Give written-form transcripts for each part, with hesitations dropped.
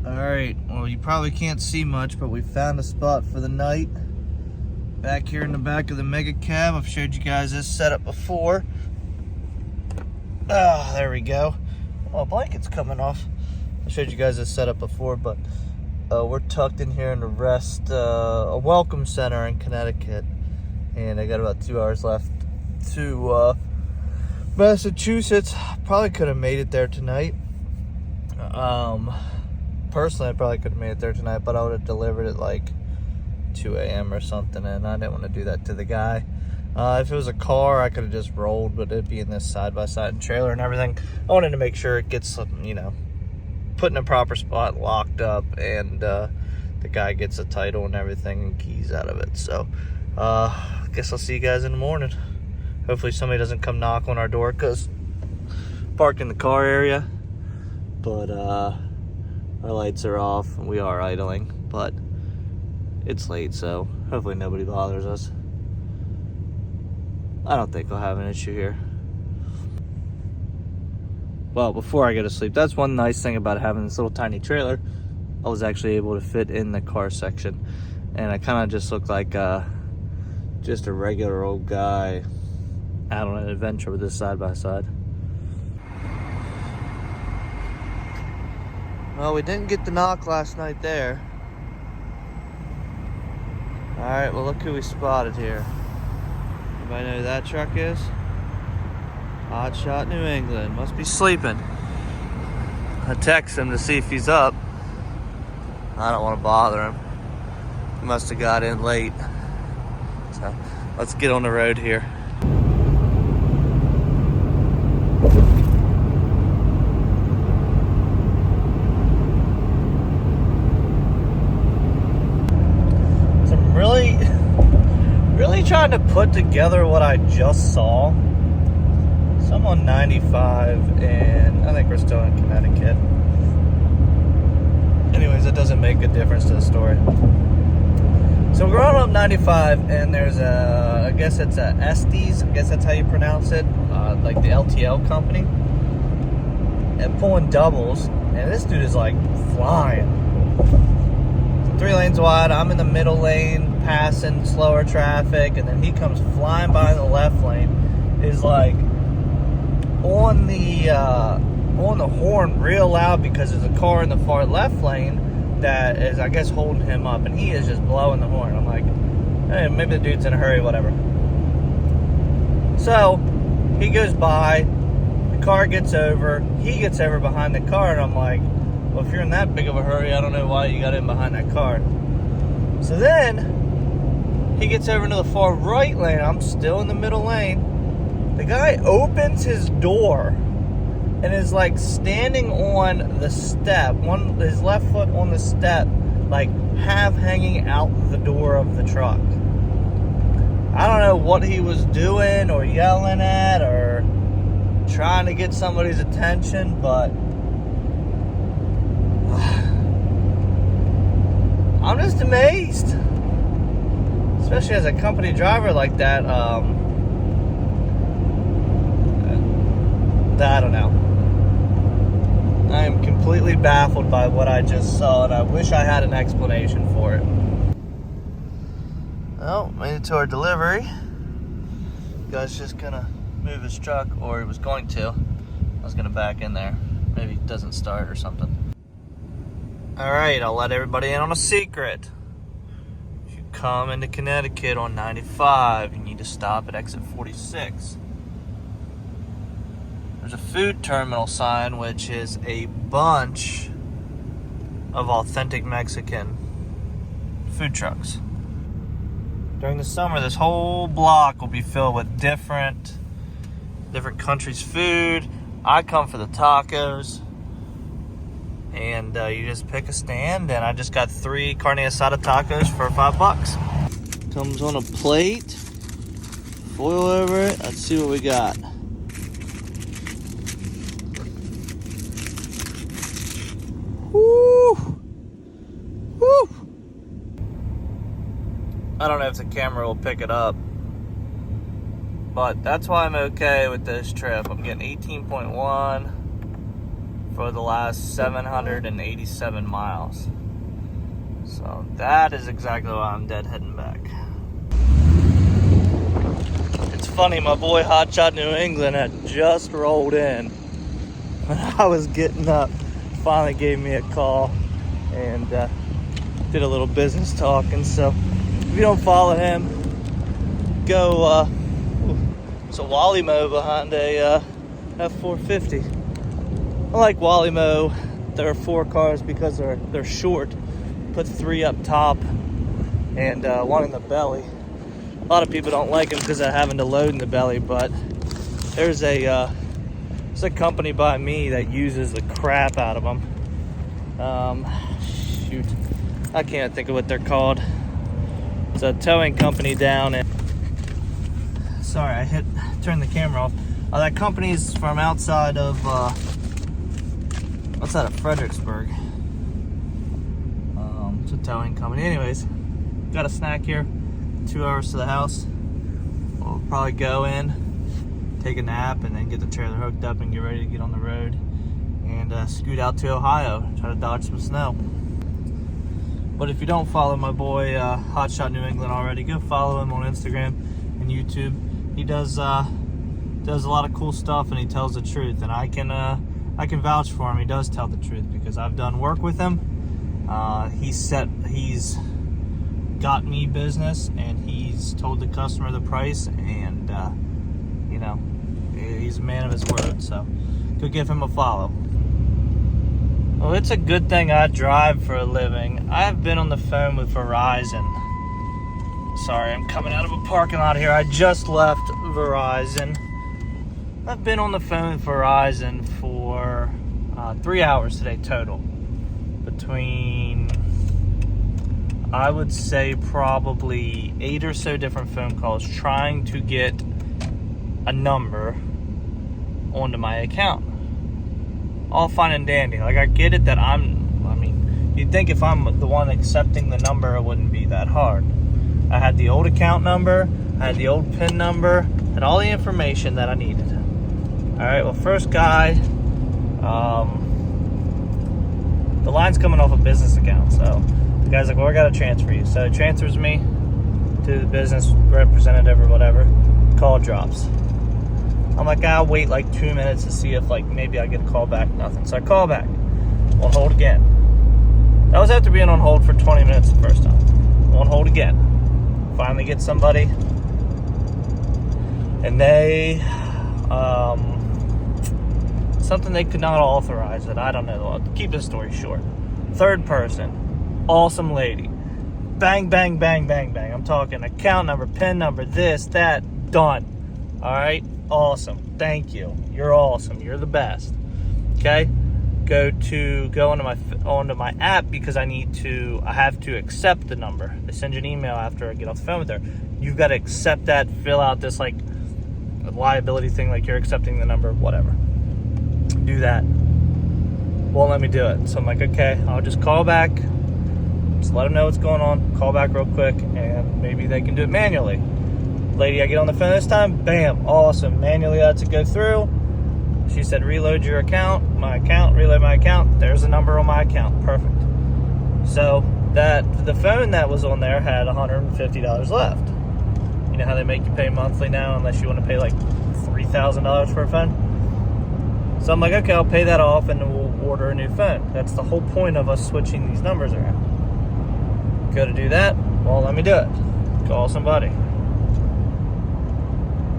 Alright, well, you probably can't see much, but we found a spot for the night. Back here in the back of the mega cab. I've showed you guys this setup before. Ah, there we go. Oh, blanket's coming off. I showed you guys this setup before, but we're tucked in here in the rest, a welcome center in Connecticut. And I got about 2 hours left to Massachusetts. Probably could have made it there tonight. Personally, I probably could have made it there tonight, but I would have delivered at like 2 a.m. or something, and I didn't want to do that to the guy. If it was a car, I could have just rolled, but it'd be in this side-by-side trailer and everything. I wanted to make sure it gets, you know, put in a proper spot, locked up, and the guy gets a title and everything and keys out of it. So, I guess I'll see you guys in the morning. Hopefully somebody doesn't come knock on our door, because parked in the car area, but our lights are off and we are idling, but it's late, so hopefully nobody bothers us. I don't think I'll have an issue here. Well, before I go to sleep, that's one nice thing about having this little tiny trailer. I was actually able to fit in the car section, and I kind of just look like just a regular old guy out on an adventure with this side-by-side. Well, we didn't get the knock last night there. Alright, well, look who we spotted here. Anybody know who that truck is? Hotshot, New England. Must be sleeping. I text him to see if he's up. I don't want to bother him. He must have got in late. So, let's get on the road here. Really trying to put together what I just saw. So I'm on 95, and I think we're still in Connecticut. Anyways, it doesn't make a difference to the story. So we're on up 95, and there's I guess it's a Estes, I guess that's how you pronounce it, like the LTL company, and pulling doubles, and this dude is like flying. 3 lanes wide, I'm in the middle lane, passing slower traffic, and then he comes flying by in the left lane, is like on the horn real loud, because there's a car in the far left lane that is, I guess, holding him up, and he is just blowing the horn. I'm like, hey, maybe the dude's in a hurry, whatever. So he goes by, the car gets over, he gets over behind the car, and I'm like, well, if you're in that big of a hurry, I don't know why you got in behind that car. So then he gets over into the far right lane. I'm still in the middle lane. The guy opens his door and is like standing on the step, his left foot on the step, like half hanging out the door of the truck. I don't know what he was doing or yelling at or trying to get somebody's attention, but I'm just amazed, especially as a company driver like that. I don't know. I am completely baffled by what I just saw, and I wish I had an explanation for it. Well, made it to our delivery. Guy's just gonna move his truck, or he was going to. I was gonna back in there. Maybe it doesn't start or something. Alright, I'll let everybody in on a secret. If you come into Connecticut on 95, you need to stop at exit 46. There's a food terminal sign, which is a bunch of authentic Mexican food trucks. During the summer, this whole block will be filled with different countries' food. I come for the tacos. And you just pick a stand, and I just got 3 carne asada tacos for $5. Comes on a plate, foil over it. Let's see what we got. Woo! Woo! I don't know if the camera will pick it up, but that's why I'm okay with this trip. I'm getting 18.1. for the last 787 miles. So that is exactly why I'm deadheading back. It's funny, my boy Hotshot New England had just rolled in when I was getting up. Finally gave me a call and did a little business talking. So if you don't follow him, go. It's a Wally Mo behind a F450. I like Wally Mo. There are 4 cars because they're short. Put 3 up top and 1 in the belly. A lot of people don't like them because they're having to load in the belly, but there's a company by me that uses the crap out of them. Shoot, I can't think of what they're called. It's a towing company down in. Sorry, I turned the camera off. That company's from outside of outside of Fredericksburg. It's a towing company. Anyways, got a snack here. 2 hours to the house. We'll probably go in, take a nap, and then get the trailer hooked up and get ready to get on the road and scoot out to Ohio, try to dodge some snow. But if you don't follow my boy Hotshot New England already, go follow him on Instagram and YouTube. He does a lot of cool stuff and he tells the truth, and I can vouch for him. He does tell the truth because I've done work with him. He's got me business and he's told the customer the price, and you know, he's a man of his word. So go give him a follow. Well, it's a good thing I drive for a living. I've been on the phone with Verizon. Sorry, I'm coming out of a parking lot here. I just left Verizon. I've been on the phone with Verizon for 3 hours today total. Between, I would say, probably 8 or so different phone calls trying to get a number onto my account. All fine and dandy. Like, I get it that you'd think if I'm the one accepting the number, it wouldn't be that hard. I had the old account number, I had the old PIN number, and all the information that I needed. Alright, well, first guy, the line's coming off a business account, so the guy's like, well, I gotta transfer you. So it transfers me to the business representative or whatever. Call drops. I'm like, I'll wait like 2 minutes to see if maybe I get a call back. Nothing. So I call back. On hold again. That was after being on hold for 20 minutes the first time. On hold again. Finally get somebody. And they, something they could not authorize it. I don't know. I'll keep this story short. Third person. Awesome lady. Bang, bang, bang, bang, bang. I'm talking account number, PIN number, this, that, done. All right. Awesome. Thank you. You're awesome. You're the best. Okay. Go onto my app because I have to accept the number. They send you an email after I get off the phone with her. You've got to accept that, fill out this liability thing, like you're accepting the number, whatever. Do that. Won't let me do it. So I'm like, okay, I'll just call back. Just let them know what's going on. Call back real quick and maybe they can do it manually. Lady, I get on the phone this time, bam, awesome. Manually I had to go through. She said, reload your account, reload my account. There's a number on my account. Perfect. So the phone that was on there had $150 left. You know how they make you pay monthly now unless you want to pay like $3,000 for a phone? So I'm like, okay, I'll pay that off and we'll order a new phone. That's the whole point of us switching these numbers around. Go to do that, well, let me do it. Call somebody.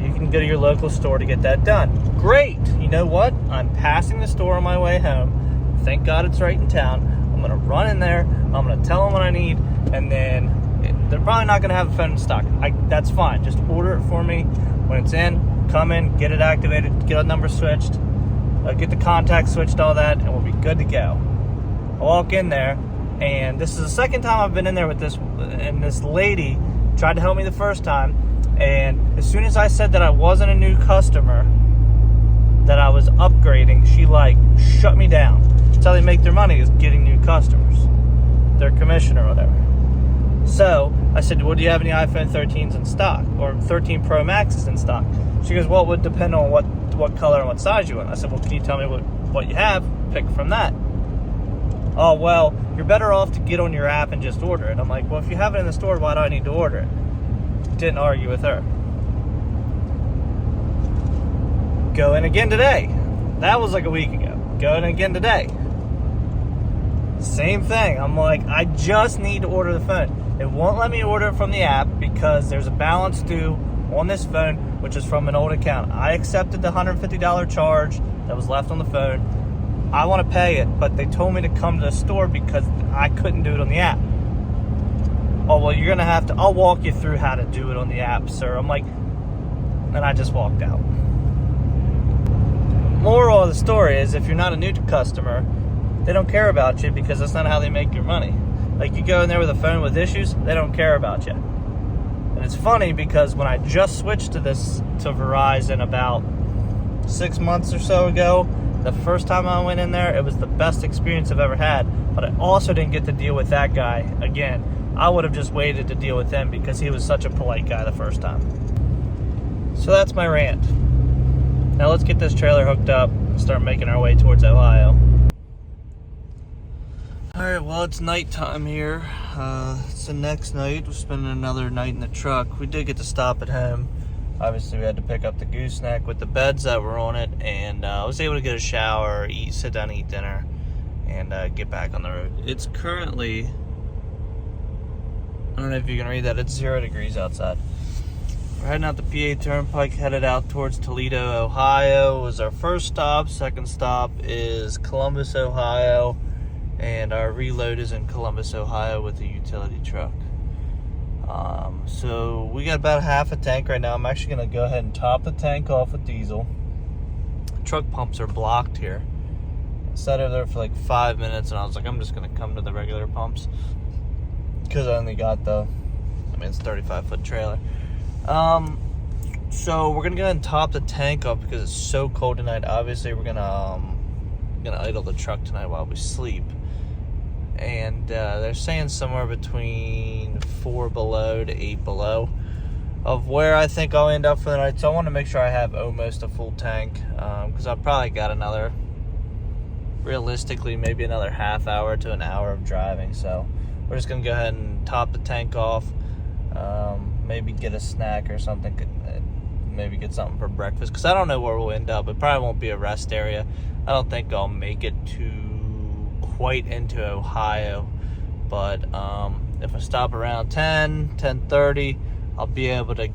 You can go to your local store to get that done. Great. You know what? I'm passing the store on my way home. Thank God it's right in town. I'm going to run in there. I'm going to tell them what I need. And then they're probably not going to have a phone in stock. That's fine. Just order it for me. When it's in, come in, get it activated, get a number switched, get the contact switched, all that, and we'll be good to go. I walk in there, and this is the second time I've been in there with this, and this lady tried to help me the first time. And as soon as I said that I wasn't a new customer, that I was upgrading, she shut me down. That's how they make their money, is getting new customers. Their commission or whatever. So I said, well, do you have any iPhone 13s in stock or 13 Pro Maxes in stock? She goes, well, it would depend on what color and what size you want. I said, well, can you tell me what you have? Pick from that. Oh, well, you're better off to get on your app and just order it. I'm like, well, if you have it in the store, why do I need to order it? Didn't argue with her. Go in again today. That was like a week ago. Go in again today. Same thing. I'm like, I just need to order the phone. It won't let me order it from the app because there's a balance due on this phone, which is from an old account. I accepted the $150 charge that was left on the phone. I want to pay it, but they told me to come to the store because I couldn't do it on the app. Oh, well, you're going to have to, I'll walk you through how to do it on the app, sir. I'm like, and I just walked out. Moral of the story is, if you're not a new customer, they don't care about you because that's not how they make your money. Like, you go in there with a phone with issues, they don't care about you. And it's funny because when I just switched to Verizon about 6 months or so ago, the first time I went in there, it was the best experience I've ever had. But I also didn't get to deal with that guy again. I would have just waited to deal with him because he was such a polite guy the first time. So that's my rant. Now let's get this trailer hooked up and start making our way towards Ohio. Alright, well, it's nighttime here. It's the next night. We're spending another night in the truck. We did get to stop at home. Obviously, we had to pick up the gooseneck with the beds that were on it, and I was able to get a shower, sit down and eat dinner, and get back on the road. It's currently, I don't know if you can read that, it's 0 degrees outside. We're heading out the PA Turnpike, headed out towards Toledo, Ohio. Was our first stop. Second stop is Columbus, Ohio, and our reload is in Columbus, Ohio with a utility truck. So we got about half a tank right now. I'm actually going to go ahead and top the tank off with diesel. Truck pumps are blocked here. I sat over there for like 5 minutes and I was like, I'm just going to come to the regular pumps because I only got it's a 35-foot trailer. So we're going to go ahead and top the tank off because it's so cold tonight. Obviously, we're going to idle the truck tonight while we sleep. And they're saying somewhere between 4 below to 8 below of where I think I'll end up for the night. So I want to make sure I have almost a full tank because I've probably got realistically, maybe another half hour to an hour of driving. So we're just going to go ahead and top the tank off, maybe get a snack or something, maybe get something for breakfast because I don't know where we'll end up. It probably won't be a rest area. I don't think I'll make it to quite into Ohio, but if I stop around 10:30, I'll be able to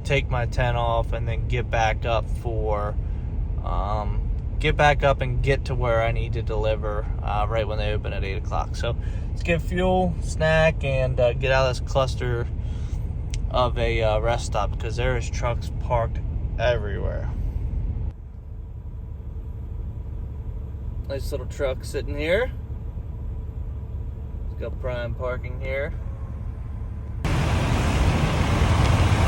take my tent off and then get back up and get to where I need to deliver right when they open at 8 o'clock. So let's get fuel, snack, and get out of this cluster of a rest stop because there is trucks parked everywhere. Nice little truck sitting here. It's got prime parking here.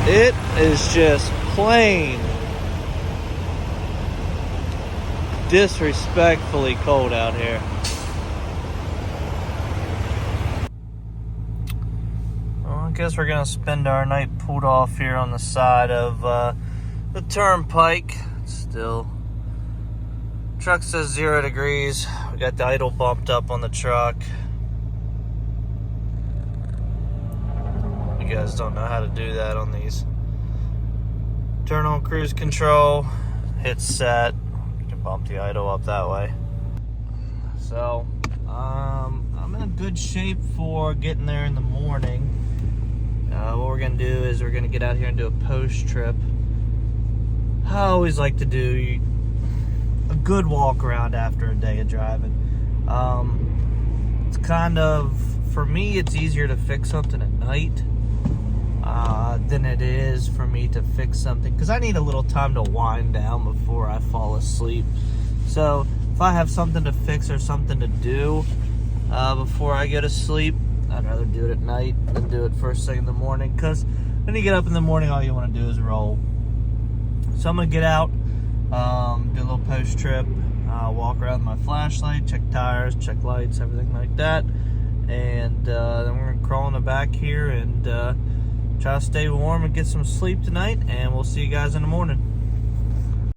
It is just plain disrespectfully cold out here. Well, I guess we're gonna spend our night pulled off here on the side of the turnpike. Still, truck says 0 degrees. We got the idle bumped up on the truck. You guys don't know how to do that on these. Turn on cruise control, hit set. You can bump the idle up that way. So, I'm in a good shape for getting there in the morning. What we're gonna do is we're gonna get out here and do a post trip. I always like to do a good walk around after a day of driving. It's kind of, for me, it's easier to fix something at night than it is for me to fix something because I need a little time to wind down before I fall asleep. So if I have something to fix or something to do before I go to sleep, I'd rather do it at night than do it first thing in the morning because when you get up in the morning, all you want to do is roll. So I'm going to get out, do a little post trip, walk around with my flashlight, check tires, check lights, everything like that. And then we're gonna crawl in the back here and try to stay warm and get some sleep tonight. And we'll see you guys in the morning.